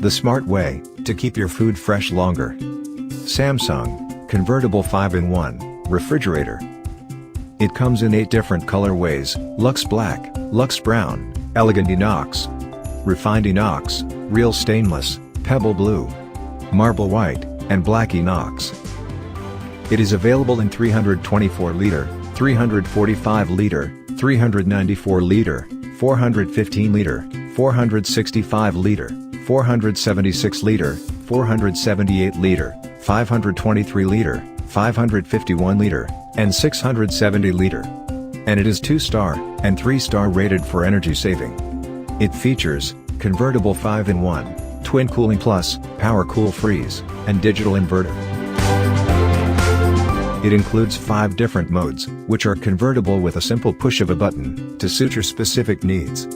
the smart way to keep your food fresh longer. Samsung Convertible 5-in-1 Refrigerator. It comes in 8 different colorways: Luxe Black, Luxe Brown, Elegant Inox, Refined Inox, Real Stainless, Pebble Blue, Marble White, and Black Inox. It is available in 324-liter, 345-liter, 394-liter, 415-liter, 465-liter, 476-liter, 478-liter, 523-liter, 551-liter, and 670-liter. And it is 2-star and 3-star rated for energy saving. It features Convertible 5-in-1, Twin Cooling Plus, Power Cool Freeze, and Digital Inverter. It includes 5 different modes, which are convertible with a simple push of a button, to suit your specific needs.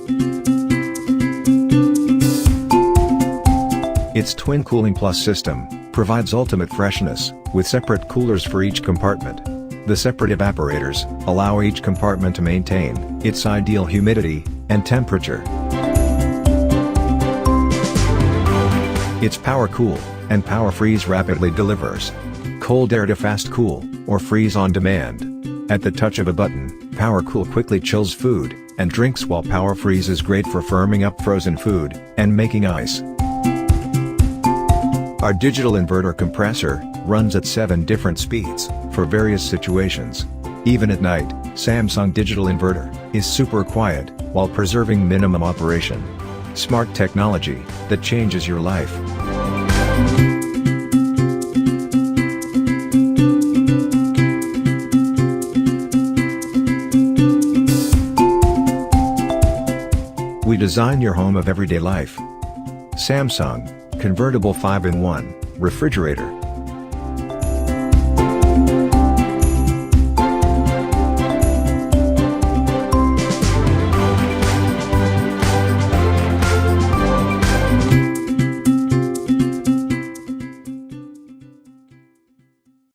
Its Twin Cooling Plus system provides ultimate freshness, with separate coolers for each compartment. The separate evaporators allow each compartment to maintain its ideal humidity and temperature. Its Power Cool and Power Freeze rapidly delivers cold air to fast cool, or freeze on demand. At the touch of a button, Power Cool quickly chills food and drinks, while Power Freeze is great for firming up frozen food and making ice. Our Digital Inverter Compressor runs at 7 different speeds for various situations. Even at night, Samsung Digital Inverter is super quiet while preserving minimum operation. Smart technology that changes your life. We design your home of everyday life. Samsung Convertible 5-in-1 Refrigerator.